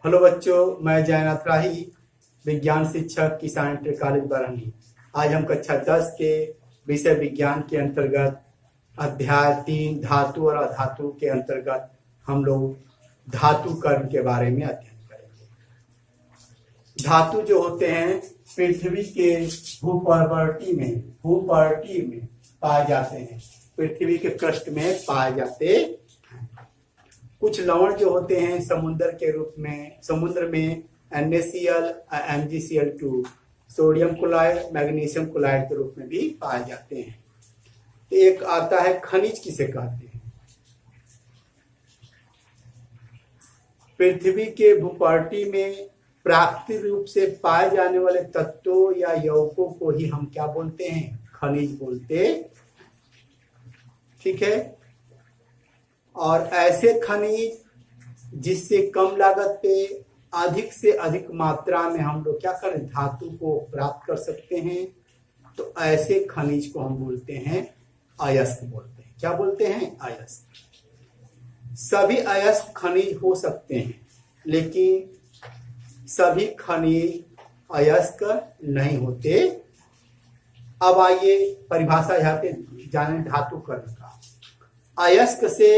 Hello बच्चों, मैं जयनाथ राही, विज्ञान शिक्षक किसान इंटर कॉलेज बरहनी। आज हम कक्षा 10 के विषय विज्ञान के अंतर्गत अध्याय 3 धातु और अधातु के अंतर्गत हम लोग धातु कर्म के बारे में अध्ययन करेंगे। धातु जो होते हैं पृथ्वी के भूपर्वती में पाए जाते हैं, पृथ्वी के पृष्ठ में पाए जाते हैं। कुछ लवण जो होते हैं समुद्र के रूप में, समुद्र में NaCl, MgCl2, sodium chloride, magnesium chloride के रूप में भी पाए जाते हैं। एक आता है खनिज, किसे कहते हैं? पृथ्वी के भूपर्वती में प्राकृतिक रूप से पाए जाने वाले तत्वों या यौगिकों को ही हम क्या बोलते हैं? खनिज बोलते। ठीक है। और ऐसे खनिज जिससे कम लागत पे अधिक से अधिक मात्रा में हम लोग क्या करें? धातु को प्राप्त कर सकते हैं। तो ऐसे खनिज को हम बोलते हैं अयस्क बोलते हैं। क्या बोलते हैं? अयस्क। सभी अयस्क खनिज हो सकते हैं, लेकिन सभी खनिज अयस्क नहीं होते। अब आइए परिभाषा जाने धातु कर्म का। अयस्क से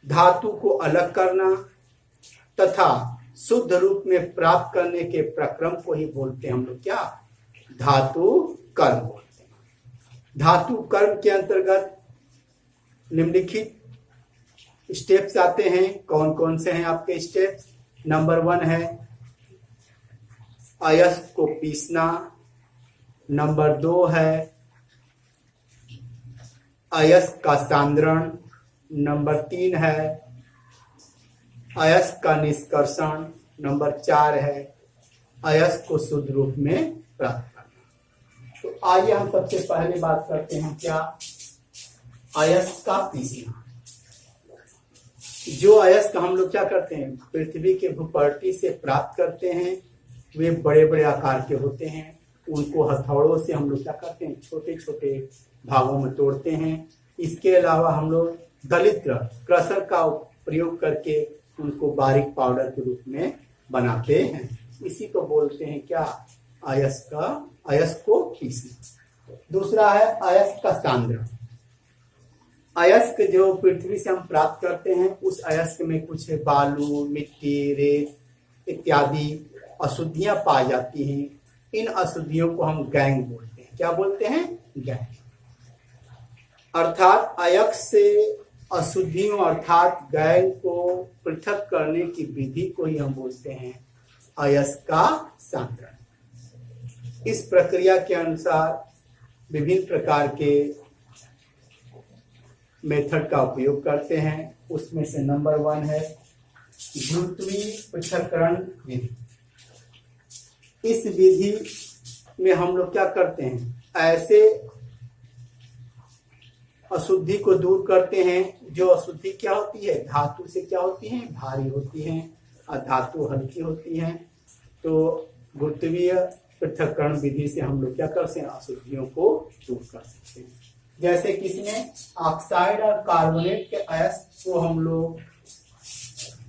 धातु को अलग करना तथा शुद्ध रूप में प्राप्त करने के प्रक्रम को ही बोलते हैं हम लोग क्या? धातु कर्म बोलते हैं। धातु कर्म के अंतर्गत निम्नलिखित स्टेप्स आते हैं। कौन कौन से हैं आपके स्टेप्स? नंबर 1 है अयस्क को पीसना। नंबर 2 है अयस्क का सांद्रण। नंबर 3 है अयस्क का निष्कर्षण। नंबर 4 है अयस्क को शुद्ध रूप में प्राप्त करना। तो आइए हम सबसे पहले बात करते हैं क्या? अयस्क का पीसना। जो अयस्क हम लोग क्या करते हैं? पृथ्वी के भूपर्वती से प्राप्त करते हैं। वे बड़े बड़े आकार के होते हैं। उनको हथौड़ों से हम लोग क्या करते हैं? छोटे छोटे भागों में तोड़ते हैं। इसके अलावा हम लोग दलित क्रशर का प्रयोग करके उनको बारीक पाउडर के रूप में बनाते हैं। इसी को बोलते हैं क्या? अयस्क को पीसना। दूसरा है अयस्क का सांद्रण। अयस्क जो पृथ्वी से हम प्राप्त करते हैं, उस अयस्क में कुछ बालू, मिट्टी, रेत इत्यादि अशुद्धियां पाई जाती हैं। इन अशुद्धियों को हम गैंग बोलते हैं। क्या बोलते हैं? गैंग। अर्थात अयस्क से अशुद्धियों अर्थात गैंग को पृथक करने की विधि को ही हम बोलते हैं अयस्क का सांद्रण। इस प्रक्रिया के अनुसार विभिन्न प्रकार के मेथड का उपयोग करते हैं। उसमें से नंबर 1 है द्वितीय पृथक्करण विधि। इस विधि में हम लोग क्या करते हैं? ऐसे अशुद्धि को दूर करते हैं। जो अशुद्धि क्या होती है? धातु से क्या होती है? भारी होती है और धातु हल्की होती है। तो द्वितीय पृथक्करण विधि से हम लोग क्या कर सकते हैं? अशुद्धियों को दूर कर सकते हैं। जैसे किसमें? ऑक्साइड और कार्बोनेट के अयस्क को हम लोग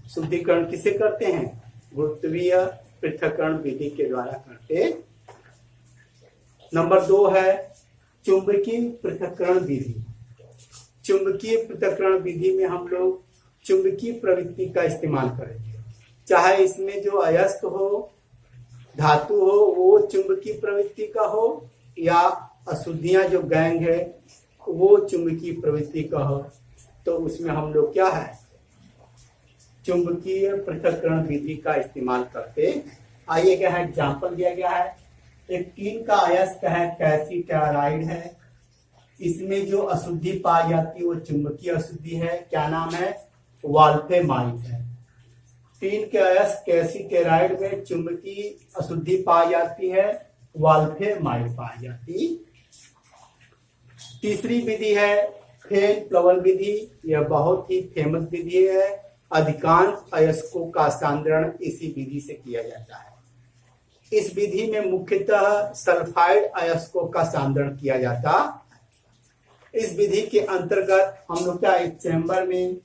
शुद्धिकरण किसे करते हैं? द्वितीय पृथक्करण विधि के द्वारा करते। नंबर 2 है चुंबकीय पृथक्करण विधि। चुंबकीय पृथक्करण विधि में हम लोग चुंबकीय प्रवृत्ति का इस्तेमाल करेंगे। चाहे इसमें जो अयस्क हो, धातु हो, वो चुंबकीय प्रवृत्ति का हो, या अशुद्धियां जो गैंग है वो चुंबकीय प्रवृत्ति का हो, तो उसमें हम लोग क्या है? चुंबकीय पृथक्करण विधि का इस्तेमाल करते। आइए क्या है एग्जाम्पल दिया गया है। एक टीन का अयस्क है कैल्शियम है। इसमें जो अशुद्धि पाई जाती है वो चुंबकीय अशुद्धि है। क्या नाम है? वोल्फ्रामाइड है। टीन के अयस्क कैल्शियम में चुंबकीय अशुद्धि पाई जाती है, वोल्फ्रामाइड पाई जाती। तीसरी विधि है फेन प्लवन विधि। यह बहुत ही फेमस विधि है। अधिकांश अयस्कों का सांद्रण इसी विधि से किया जाता है। इस विधि में मुख्यतः सल्फाइड अयस्कों का सांद्रण किया जाता। इस विधि के अंतर्गत हम लोग क्या एक चैम्बर में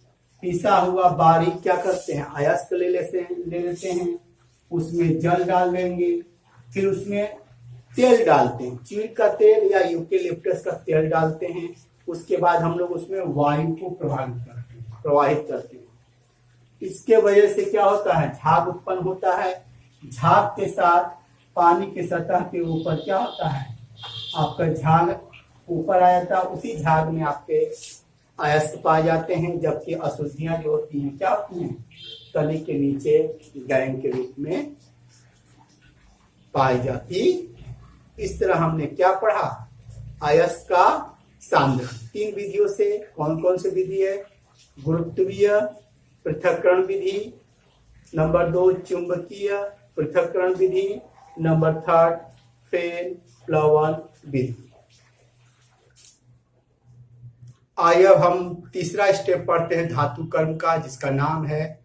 पिसा हुआ बारीक क्या करते हैं, अयस्क ले लेते हैं, उसमें जल डाल देंगे, फिर उसमें तेल डालते हैं, चीड़ का तेल या यूकेलिप्टस का तेल डालते हैं। उसके बाद हम लोग उसमें वायु को प्रवाहित करते हैं। इसके वजह से क्या होता है, झाग उत्पन्न होता है। झाग के साथ पानी की सतह के ऊपर क्या होता है, आपका झाग ऊपर आ जाता है। उसी झाग में आपके अयस्क पाए जाते हैं, जबकि अशुद्धियां जो होती हैं क्या होती हैं, तली के नीचे गैंग के रूप में पाई जाती। इस तरह हमने क्या पढ़ा, अयस्क का सांद्रण 3 विधियों से। कौन कौन सी विधि है, गुरुत्वीय पृथक्करण विधि, नंबर 2 चुंबकीय पृथक्करण विधि, नंबर 3 फेन प्लवन विधि। आइए अब हम तीसरा स्टेप पढ़ते हैं धातु कर्म का, जिसका नाम है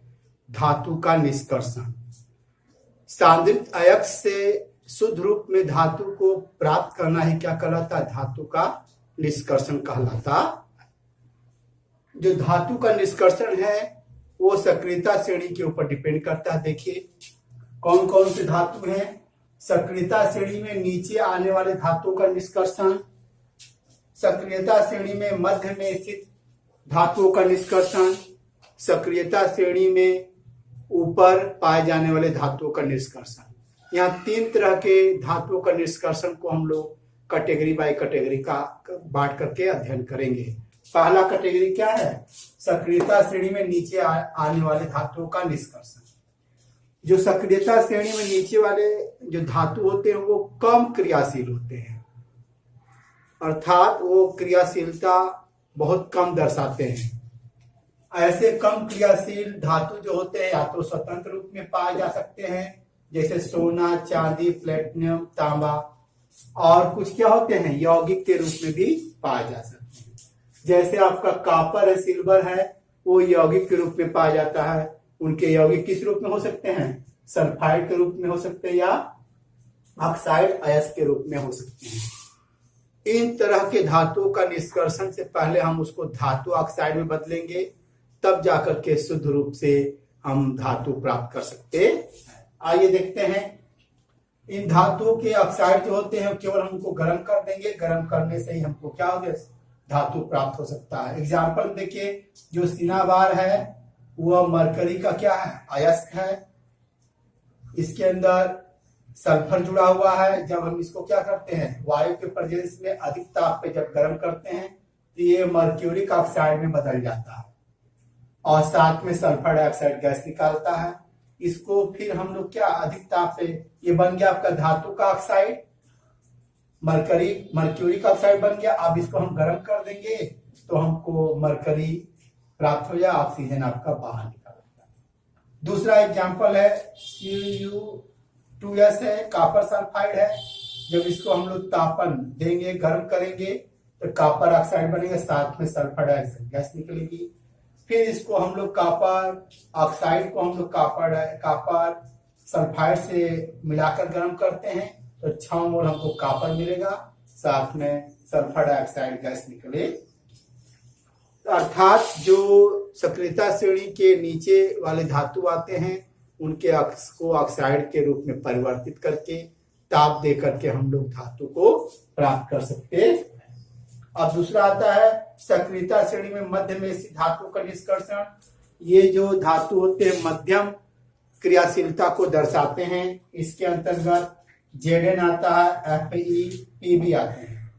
धातु का निष्कर्षण। सांद्रित अयस्क से शुद्ध रूप में धातु को प्राप्त करना ही क्या कहलाता, धातु का निष्कर्षण कहलाता। जो धातु का निष्कर्षण है वो सक्रियता श्रेणी के ऊपर डिपेंड करता है। देखिए कौन कौन से धातु हैं। सक्रियता श्रेणी में नीचे आने वाले धातुओं का निष्कर्षण, सक्रियता श्रेणी में मध्य में स्थित धातुओं का निष्कर्षण, सक्रियता श्रेणी में ऊपर पाए जाने वाले धातुओं का निष्कर्षण। यहाँ 3 तरह के धातुओं का निष्कर्षण को हम लोग कैटेगरी बाय कैटेगरी का बांट करके अध्ययन करेंगे। पहला कैटेगरी क्या है, सक्रियता श्रेणी में नीचे आने वाले धातुओं का निष्कर्षण। जो सक्रियता श्रेणी में नीचे वाले जो धातु होते हैं वो कम क्रियाशील होते हैं, अर्थात वो क्रियाशीलता बहुत कम दर्शाते हैं। ऐसे कम क्रियाशील धातु जो होते हैं या तो स्वतंत्र रूप में पाए जा सकते हैं, जैसे सोना, चांदी, प्लेटिनम, तांबा, और कुछ क्या होते हैं यौगिक के रूप में भी पाए जा सकते हैं। जैसे आपका कॉपर है, सिल्वर है, वो यौगिक के रूप में पाया जाता है। उनके यौगिक किस रूप में हो सकते हैं, सल्फाइड के रूप में हो सकते हैं या ऑक्साइड अयस्क के रूप में हो सकते हैं। इन तरह के धातुओं का निष्कर्षण से पहले हम उसको धातु ऑक्साइड में बदलेंगे, तब जाकर के शुद्ध रूप से हम धातु प्राप्त कर सकते हैं। आइए देखते हैं। इन धातुओं के ऑक्साइड जो होते हैं केवल हमको गर्म कर देंगे, गर्म करने से ही हमको क्या होगा, धातु प्राप्त हो सकता है। एग्जाम्पल देखिए, जो सिनाबार है वह मरकरी का क्या है, अयस्क है। इसके अंदर सल्फर जुड़ा हुआ है। जब हम इसको क्या करते हैं, वायु के प्रेजेंस में अधिक ताप पे जब गर्म करते हैं तो ये मर्क्यूरिक ऑक्साइड में बदल जाता है और साथ में सल्फर डाइऑक्साइड गैस निकालता है। इसको फिर हम लोग क्या अधिक ताप पे, ये बन गया आपका धातु का ऑक्साइड, मर्क्यूरिक ऑक्साइड बन गया। अब इसको हम गर्म कर देंगे तो हमको मरकरी प्राप्त हो जाए, ऑक्सीजन आपका बाहर निकालता है। दूसरा एग्जांपल है Cu2S है, कॉपर सल्फाइड है। जब इसको हम लोग तापन देंगे, गर्म करेंगे तो कॉपर ऑक्साइड बनेगा, साथ में सल्फर डाइऑक्साइड गैस निकलेगी। फिर इसको हम लोग कॉपर ऑक्साइड को हम लोग कॉपर सल्फाइड से मिलाकर गर्म करते हैं तो 6 मोल हमको कॉपर मिलेगा, साथ में सल्फर डाइऑक्साइड गैस निकले। अर्थात जो सक्रियता श्रेणी के नीचे वाले धातु आते हैं उनके अक्स को ऑक्साइड के रूप में परिवर्तित करके ताप दे करके हम लोग धातु को प्राप्त कर सकते हैं। अब दूसरा आता है सक्रियता श्रेणी में मध्य में स्थित धातु का निष्कर्षण। ये जो धातु होते हैं मध्यम क्रियाशीलता को दर्शाते हैं। इसके अंतर्गत Zn आता है, Fe, Pb आते हैं।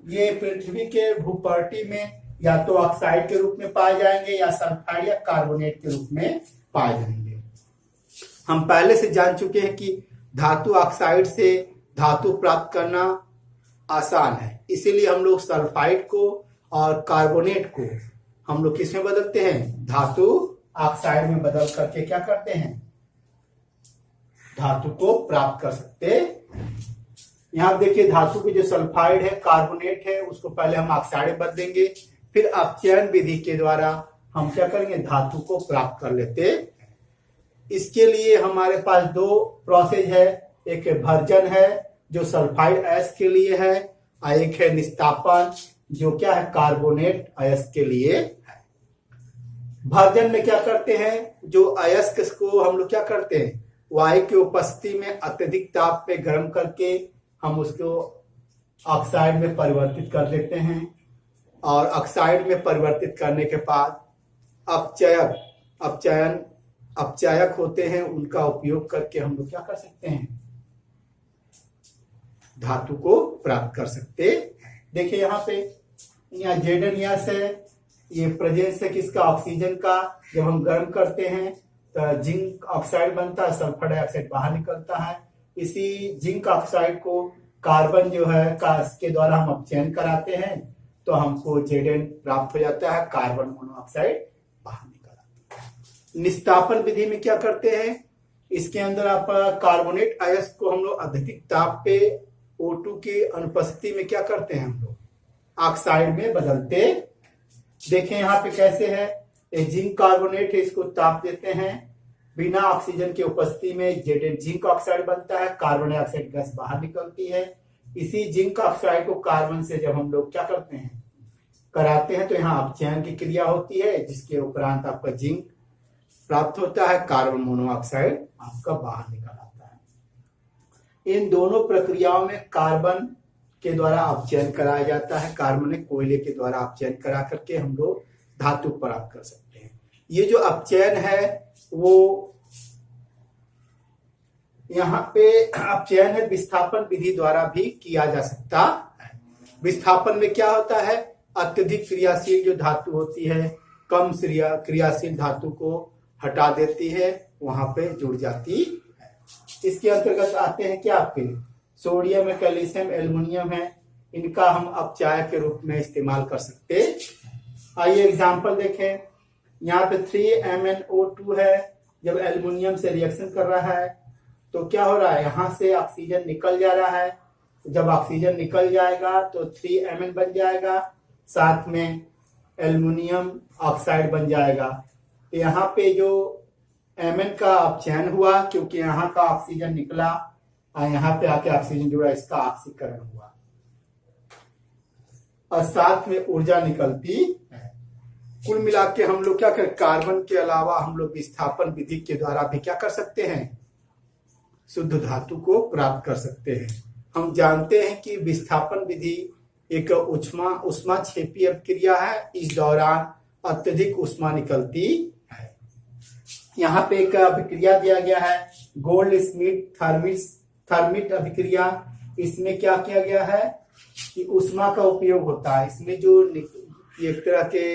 ये पृथ्वी के भूपर्टी में या तो ऑक्साइड के रूप में पाए जाएंगे या सल्फाइड या कार्बोनेट के रूप में पाए जाएंगे। हम पहले से जान चुके हैं कि धातु ऑक्साइड से धातु प्राप्त करना आसान है, इसीलिए हम लोग सल्फाइड को और कार्बोनेट को हम लोग किस में बदलते हैं, धातु ऑक्साइड में बदल करके क्या करते हैं, धातु को प्राप्त कर सकते। यहां देखिए धातु की जो सल्फाइड है, कार्बोनेट है, उसको पहले हम ऑक्साइड में बदलेंगे, फिर अपचयन विधि के द्वारा हम क्या करेंगे, धातु को प्राप्त कर लेते। इसके लिए हमारे पास 2 प्रोसेस है, एक भर्जन है जो सल्फाइड अयस्क के लिए है और एक है निस्तापन जो क्या है कार्बोनेट अयस्क के लिए है। भर्जन में क्या करते हैं, जो अयस्क को हम लोग क्या करते हैं, वायु की उपस्थिति में अत्यधिक ताप पे गर्म करके हम उसको ऑक्साइड में परिवर्तित कर देते हैं, और ऑक्साइड में परिवर्तित करने के बाद अपचायक होते हैं, उनका उपयोग करके हम लोग क्या कर सकते हैं, धातु को प्राप्त कर सकते हैं। देखिए यहाँ पे यहाँ Zn है, ये प्रेजेंस है किसका, ऑक्सीजन का। जब हम गर्म करते हैं तो जिंक ऑक्साइड बनता है, सल्फर डाइऑक्साइड बाहर निकलता है। इसी जिंक ऑक्साइड को कार्बन जो है के द्वारा हम अपचयन कराते हैं, तो हमको Zn प्राप्त हो जाता है, कार्बन मोनोऑक्साइड बाहर निकल आता है। निस्तापन विधि में क्या करते हैं, इसके अंदर आप कार्बोनेट अयस्क को हम लोग अधिक ताप पे O2 की अनुपस्थिति में क्या करते हैं, हम लोग ऑक्साइड में बदलते। देखें यहाँ पे कैसे है, ये जिंक कार्बोनेट है, इसको ताप देते हैं, बिना ऑक्सीजन की उपस्थिति में Zn जिंक ऑक्साइड बनता है, कार्बन डाइऑक्साइड गैस बाहर निकलती है। इसी जिंक ऑक्साइड को कार्बन से जब हम लोग क्या करते हैं, कराते हैं, तो यहाँ अपचयन की क्रिया होती है, जिसके उपरांत आपका जिंक प्राप्त होता है, कार्बन मोनोऑक्साइड आपका बाहर निकल आता है। इन दोनों प्रक्रियाओं में कार्बन के द्वारा अपचयन कराया जाता है, कार्बनिक कोयले के द्वारा अपचयन करा करके हम लोग धातु प्राप्त कर सकते हैं। ये जो अपचयन है वो यहाँ पे अपचयन है विस्थापन विधि द्वारा भी किया जा सकता है। विस्थापन में क्या होता है, अत्यधिक क्रियाशील जो धातु होती है कम क्रियाशील धातु को हटा देती है, वहां पे जुड़ जाती है। इसके अंतर्गत आते हैं क्या, आपके सोडियम है, कैल्शियम, एल्युमिनियम है, इनका हम अपचायक के रूप में इस्तेमाल कर सकते। आइए एग्जांपल देखें, यहाँ पे 3MnO2 है, जब एल्युमिनियम से रिएक्शन कर रहा है तो क्या हो रहा है, यहाँ से ऑक्सीजन निकल जा रहा है। जब ऑक्सीजन निकल जाएगा तो 3Mn बन जाएगा, साथ में एल्युमिनियम ऑक्साइड बन जाएगा। तो यहाँ पे जो Mn का अपचयन हुआ, क्योंकि यहाँ का ऑक्सीजन निकला और यहाँ पे आके ऑक्सीजन जुड़ा, इसका ऑक्सीकरण हुआ और साथ में ऊर्जा निकलती है। कुल मिला के हम लोग क्या करें, कार्बन के अलावा हम लोग विस्थापन विधि के द्वारा भी क्या कर सकते हैं, शुद्ध धातु को प्राप्त कर सकते हैं। हम जानते हैं कि विस्थापन विधि एक उष्मा क्षेपीय क्रिया है, इस दौरान अत्यधिक उष्मा निकलती है। यहाँ पे एक अभिक्रिया दिया गया है, गोल्ड स्मिथ थर्मिट अभिक्रिया। इसमें क्या किया गया है कि उष्मा का उपयोग होता है। इसमें जो एक तरह के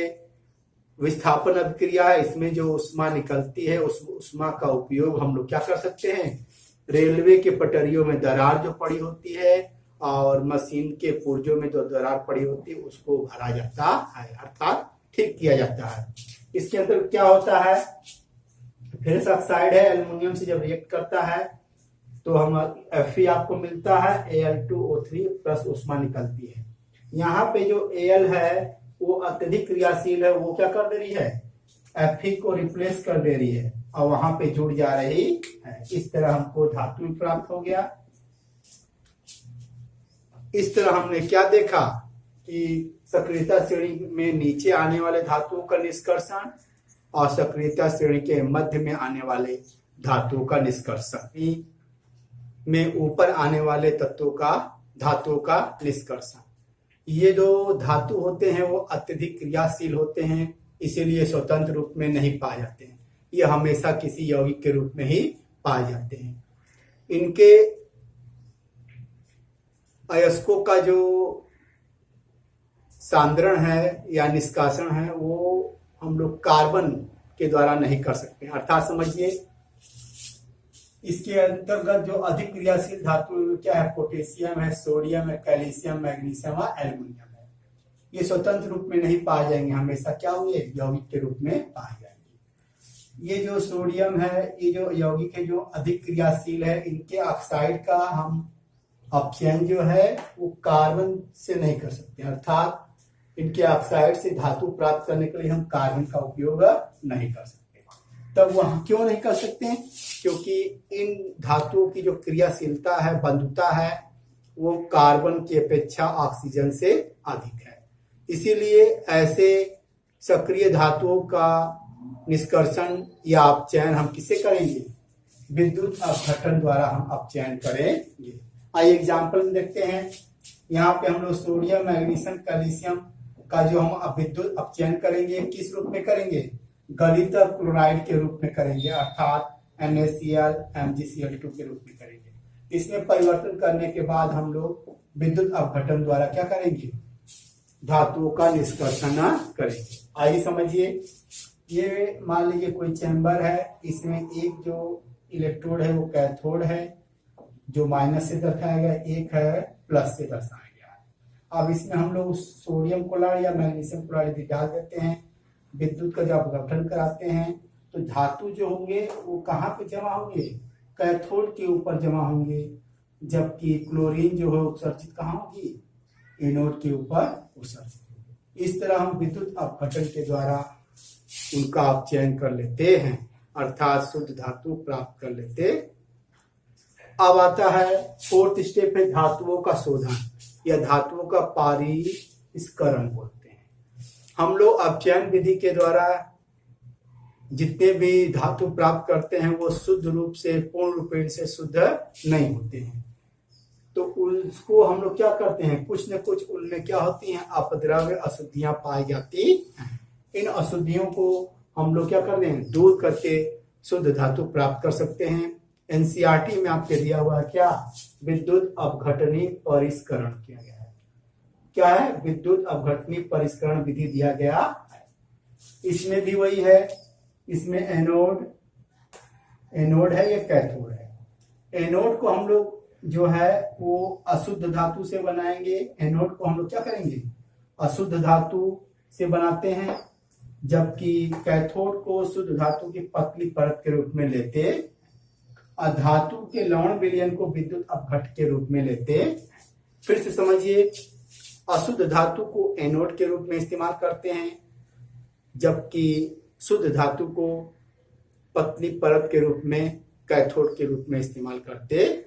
विस्थापन अभिक्रिया है, इसमें जो उष्मा निकलती है उस उष्मा का उपयोग हम लोग क्या कर सकते हैं, रेलवे के पटरियों में दरार जो पड़ी होती है और मशीन के पुर्जों में जो दरार पड़ी होती है उसको भरा जाता है, अर्थात ठीक किया जाता है। इसके अंदर क्या होता है, फेरस ऑक्साइड है, एल्युमिनियम से जब रिएक्ट करता है तो हम Fe आपको मिलता है, Al2O3 प्लस उष्मा निकलती है। यहाँ पे जो Al है वो अत्यधिक क्रियाशील है, वो क्या कर दे रही है, Fe को रिप्लेस कर दे रही है और वहां पे जुड़ जा रही है। इस तरह हमको धातु प्राप्त हो गया। इस तरह हमने क्या देखा कि सक्रियता श्रेणी में नीचे आने वाले धातुओं का निष्कर्षण और सक्रियता श्रेणी के मध्य में आने वाले धातुओं का निष्कर्षण, में ऊपर आने वाले तत्वों का धातुओं का निष्कर्षण। ये जो धातु होते हैं वो अत्यधिक क्रियाशील होते हैं, इसीलिए स्वतंत्र रूप में नहीं पाए जाते हैं, ये हमेशा किसी यौगिक के रूप में ही पाए जाते हैं। इनके अयस्कों का जो सांद्रण है या निष्कासन है वो हम लोग कार्बन के द्वारा नहीं कर सकते। अर्थात समझिए, इसके अंतर्गत जो अधिक क्रियाशील धातु क्या है, पोटेशियम है, सोडियम है, कैल्शियम, मैग्नीशियम और एल्युमिनियम है। ये स्वतंत्र रूप में नहीं पाए जाएंगे, हमेशा क्या होंगे, यौगिक के रूप में पाए जाएंगे। ये जो सोडियम है, ये जो यौगिक है जो अधिक क्रियाशील है, इनके ऑक्साइड का हम अपचयन जो है वो कार्बन से नहीं कर सकते, अर्थात इनके ऑक्साइड से धातु प्राप्त करने के लिए हम कार्बन का उपयोग नहीं कर सकते। तब वह क्यों नहीं कर सकते हैं, क्योंकि इन धातुओं की जो क्रियाशीलता है, बंधुता है, वो कार्बन की अपेक्षा ऑक्सीजन से अधिक है। इसीलिए ऐसे सक्रिय धातुओं का निष्कर्षण या अपचयन हम किसे करेंगे? विद्युत अपघटन द्वारा हम अपचयन करेंगे। आइए एग्जाम्पल में देखते हैं। यहाँ पे हम लोग सोडियम, मैग्नीशियम, कैल्शियम का जो हम विद्युत अपचयन करेंगे किस रूप में करेंगे? गलित क्लोराइड के रूप में करेंगे, अर्थात NaCl MgCl2 के रूप में करेंगे। इसमें परिवर्तन करने के बाद हम लोग विद्युत अपघटन द्वारा क्या करेंगे? धातुओं का निष्कर्षण करेंगे। आइए समझिए, ये मान लीजिए कोई चैम्बर है, इसमें एक जो इलेक्ट्रोड है वो कैथोड है, जो माइनस से दर्शाया गया, एक है प्लस से दर्शाया गया। अब इसमें हम लोग सोडियम क्लोराइड या मैग्नीशियम क्लोराइड यदि डाल देते हैं, विद्युत का जब अपघटन कराते हैं तो धातु जो होंगे वो कहाँ पे जमा होंगे? कैथोड के ऊपर जमा होंगे, जबकि क्लोरीन जो है उत्सर्जित कहाँ होगी? एनोड के ऊपर उत्सर्जित होगी। इस तरह हम विद्युत अपघटन के द्वारा उनका अपचयन कर लेते हैं, अर्थात शुद्ध धातु प्राप्त कर लेते। अब आता है फोर्थ स्टेप है धातुओं का शोधन या धातुओं का परिष्करण बोलते हैं। हम लोग अपचयन विधि के द्वारा जितने भी धातु प्राप्त करते हैं वो शुद्ध रूप से, पूर्ण रूपेण से शुद्ध नहीं होते हैं, तो उसको हम लोग क्या करते हैं? कुछ न कुछ उनमें क्या होती हैं? अपद्रव्य, अशुद्धियां पाई जाती हैं। इन अशुद्धियों को हम लोग क्या करते हैं? दूर करके शुद्ध धातु प्राप्त कर सकते हैं। एनसीईआरटी में आपके दिया हुआ है क्या? विद्युत अपघटनी परिष्करण किया गया है। क्या है? विद्युत अपघटनी परिष्करण विधि दिया गया है। इसमें भी वही है, इसमें एनोड है या कैथोड है। एनोड को हम लोग जो है वो अशुद्ध धातु से बनाएंगे। एनोड को हम लोग क्या करेंगे? अशुद्ध धातु से बनाते हैं, जबकि कैथोड को शुद्ध धातु की पतली परत के रूप में लेते, और धातु के लवण विलयन को विद्युत अपघट के रूप में लेते। फिर से समझिए, अशुद्ध धातु को एनोड के रूप में इस्तेमाल करते हैं, जबकि शुद्ध धातु को पतली परत के रूप में कैथोड के रूप में इस्तेमाल करते,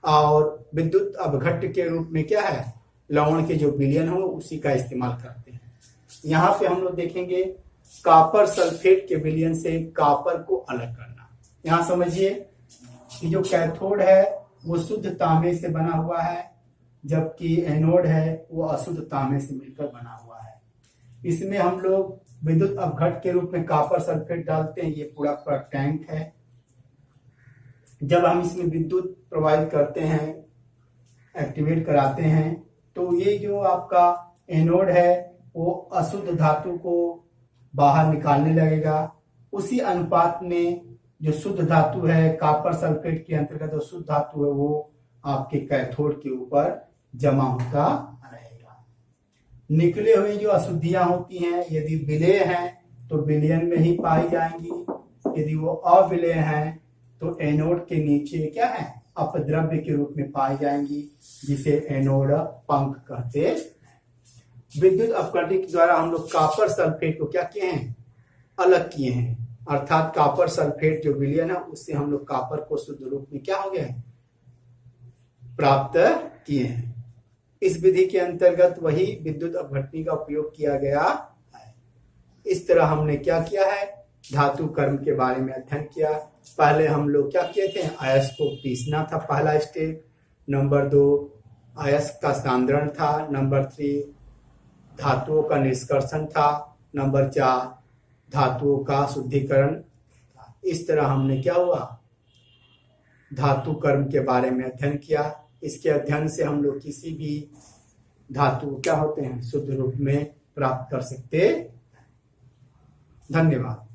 और विद्युत अपघट्ट के रूप में क्या है? लवण के जो विलयन हो उसी का इस्तेमाल करते हैं। यहाँ पे हम लोग देखेंगे कॉपर सल्फेट के विलयन से कॉपर को अलग करना। यहाँ समझिए कि जो कैथोड है वो शुद्ध तांबे से बना हुआ है, जबकि एनोड है वो अशुद्ध तांबे से मिलकर बना हुआ है। इसमें हम लोग विद्युत अपघट के रूप में कॉपर सल्फेट डालते हैं। ये पूरा पूरा टैंक है। जब हम इसमें विद्युत प्रवाहित करते हैं, एक्टिवेट कराते हैं, तो ये जो आपका एनोड है वो अशुद्ध धातु को बाहर निकालने लगेगा। उसी अनुपात में जो शुद्ध धातु है कॉपर सल्फेट के अंतर्गत जो शुद्ध धातु है वो आपके कैथोड के ऊपर जमा होता रहेगा। निकले हुए जो अशुद्धियां होती हैं, यदि विलेय हैं तो विलयन में ही पाई जाएंगी, यदि वो अविलेय हैं तो एनोड के नीचे क्या है? अपद्रव्य के रूप में पाई जाएंगी, जिसे एनोड पंख कहते हैं। विद्युत अपघटन के द्वारा हम लोग कॉपर सल्फेट को क्या किए हैं? अलग किए हैं, अर्थात कॉपर सल्फेट जो विलयन है उससे हम लोग कॉपर को शुद्ध रूप में क्या हो गया? प्राप्त किए हैं। इस विधि के अंतर्गत वही विद्युत अपघटनी का उपयोग किया गया है। इस तरह हमने क्या किया है? धातु कर्म के बारे में अध्ययन किया। पहले हम लोग क्या किए थे? अयस्क को पीसना था, पहला स्टेप। नंबर 2 अयस्क का सांद्रण था। नंबर 3 धातुओं का निष्कर्षण था। नंबर 4 धातुओं का शुद्धिकरण था। इस तरह हमने क्या हुआ? धातु कर्म के बारे में अध्ययन किया। इसके अध्ययन से हम लोग किसी भी धातु क्या होते हैं? शुद्ध रूप में प्राप्त कर सकते। धन्यवाद।